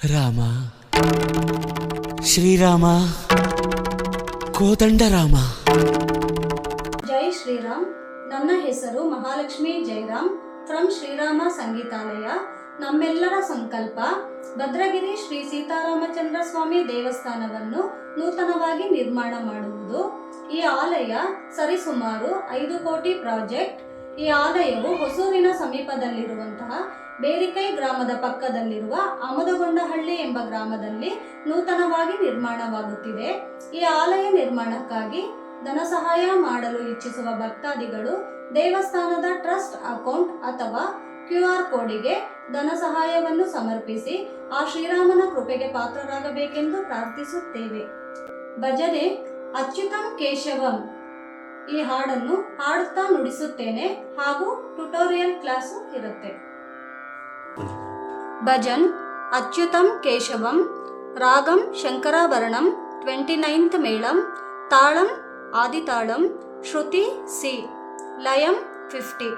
ರಾಮ, ಶ್ರೀರಾಮ, ಕೋದಂಡರಾಮ. ಜೈ ಶ್ರೀರಾಮ್. ನನ್ನ ಹೆಸರು ಮಹಾಲಕ್ಷ್ಮಿ ಜೈರಾಮ್ ಫ್ರಮ್ ಶ್ರೀರಾಮ ಸಂಗೀತಾಲಯ. ನಮ್ಮೆಲ್ಲರ ಸಂಕಲ್ಪ ಭದ್ರಗಿರಿ ಶ್ರೀ ಸೀತಾರಾಮಚಂದ್ರ ಸ್ವಾಮಿ ದೇವಸ್ಥಾನವನ್ನು ನೂತನವಾಗಿ ನಿರ್ಮಾಣ ಮಾಡುವುದು. ಈ ಆಲಯ ಸರಿಸುಮಾರು 5 ಕೋಟಿ ಪ್ರಾಜೆಕ್ಟ್. ಈ ಆಲಯವು ಹೊಸೂರಿನ ಸಮೀಪದಲ್ಲಿರುವಂತಹ ಬೇರಿಕೈ ಗ್ರಾಮದ ಪಕ್ಕದಲ್ಲಿರುವ ಆಮದಗೊಂಡಹಳ್ಳಿ ಎಂಬ ಗ್ರಾಮದಲ್ಲಿ ನೂತನವಾಗಿ ನಿರ್ಮಾಣವಾಗುತ್ತಿದೆ. ಈ ಆಲಯ ನಿರ್ಮಾಣಕ್ಕಾಗಿ ಧನ ಸಹಾಯ ಮಾಡಲು ಇಚ್ಛಿಸುವ ಭಕ್ತಾದಿಗಳು ದೇವಸ್ಥಾನದ ಟ್ರಸ್ಟ್ ಅಕೌಂಟ್ ಅಥವಾ QR ಕೋಡಿಗೆ ಧನ ಸಹಾಯವನ್ನು ಸಮರ್ಪಿಸಿ ಆ ಶ್ರೀರಾಮನ ಕೃಪೆಗೆ ಪಾತ್ರರಾಗಬೇಕೆಂದು ಪ್ರಾರ್ಥಿಸುತ್ತೇವೆ. ಭಜನೆ ಅಚ್ಯುತಂ ಕೇಶವಂ ಈ ಹಾಡನ್ನು ಹಾಡುತ್ತಾ ನುಡಿಸುತ್ತೇನೆ ಹಾಗೂ ಟ್ಯುಟೋರಿಯಲ್ ಕ್ಲಾಸು ಇರುತ್ತೆ. ಭಜನ್ ಅಚ್ಯುತಂ ಕೇಶವಂ, ರಾಗಂ ಶಂಕರಾಭರಣಂ, 29th ಮೇಳಂ, ತಾಳಂ ಆದಿತಾಳಂ, ಶ್ರುತಿ ಸಿ, ಲಯಂ 50.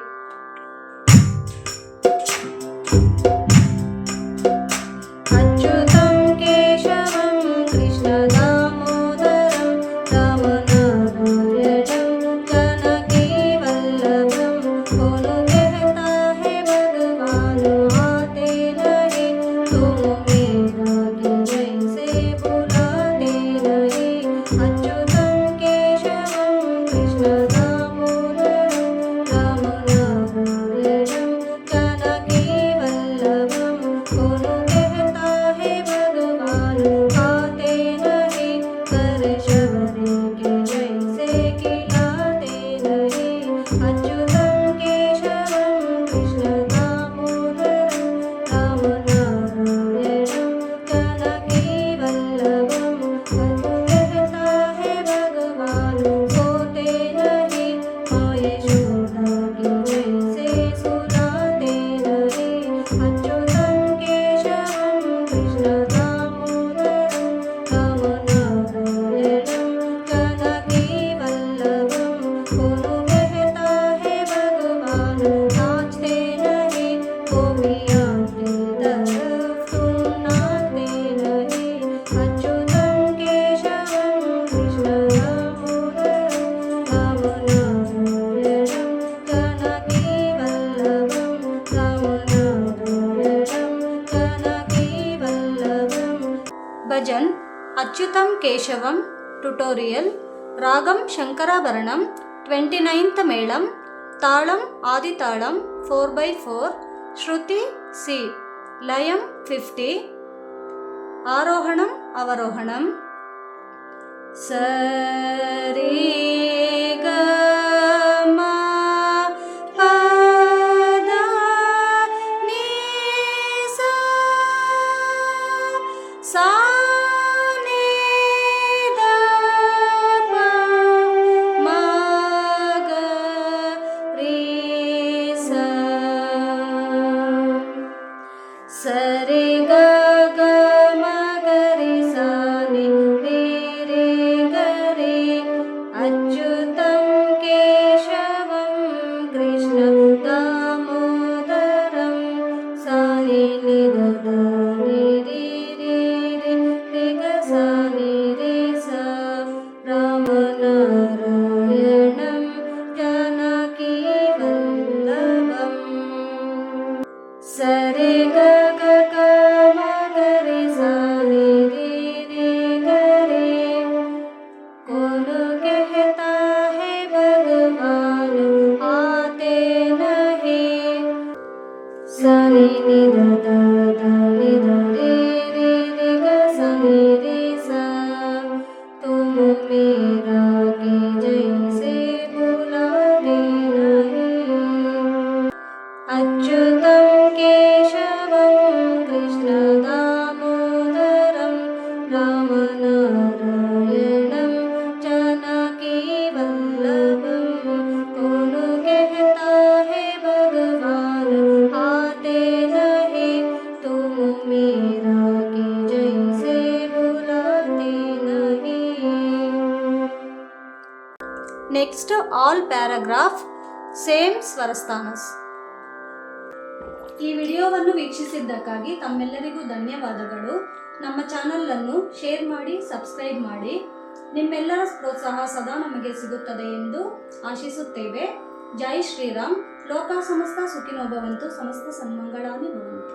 ಭಜನ್ ಅಚ್ಯುತಂ ಕೇಶವಂ ಟ್ಯುಟೋರಿಯಲ್. ರಾಗಂ ಶಂಕರಾಭರಣಂ, 29th ಮೇಳಂ, ತಾಳಂ ಆದಿತಾಳಂ 4/4, ಶ್ರುತಿ ಸಿ, ಲಯಂ 50, ಆರೋಹಣಂ ಅವರೋಹಣಂ. ಸರಿ ಗ ಸರಿ ಗ ಗ ಮ ಗ ರಿ ಸ ನಿ ರಿ ರಿ ಗ ರಿ. ಅಚ್ಯುತಂ ಕೇಶವಂ ಕೃಷ್ಣ ದಾಮೋದರಂ ಸ ನಿ ನಿ ದ ದ ನಿ ರಿ ರಿ ರಿ ರಿ ಗ ಸ ನಿ ರಿ ಸ. ರಾಮನಾರಾಯಣಂ ಜಾನಕಿ ವಲ್ಲಭಂ. ಸರಿ ಗ ಸನಿ ನಿ ದ ದ ದ ನಿ ದ ರಿ ರಿ ರಿ ಗ ಸ ನಿ ರಿ ಸ. ತುಮ್ ಮೇರಾ ಕೆ ಜೈಸೆ ಭುಲಾತೆ ನಹಿ. ಅಚ್ಯುತಂ ಕೇಶವಂ ಕೃಷ್ಣ ದಾಮೋದರಂ ರಾಮನಾರಾಯಣಂ ಜಾನಕಿ ವಲ್ಲಭಂ. ಕೋನು कहता है भगवान Next, all paragraph, same Swarasthanas. ಈ ವಿಡಿಯೋವನ್ನು ವೀಕ್ಷಿಸಿದ್ದಕ್ಕಾಗಿ ತಮ್ಮೆಲ್ಲರಿಗೂ ಧನ್ಯವಾದಗಳು. ನಮ್ಮ ಚಾನಲನ್ನು ಶೇರ್ ಮಾಡಿ, ಸಬ್ಸ್ಕ್ರೈಬ್ ಮಾಡಿ. ನಿಮ್ಮೆಲ್ಲರ ಪ್ರೋತ್ಸಾಹ ಸದಾ ನಮಗೆ ಸಿಗುತ್ತದೆ ಎಂದು ಆಶಿಸುತ್ತೇವೆ. ಜೈ ಶ್ರೀರಾಮ್. ಲೋಕ ಸಮಸ್ತ ಸುಖಿನೋ ಭವಂತು. ಸಮಸ್ತ ಸನ್ಮಂಗಳಾನಿ ಭವಂತು.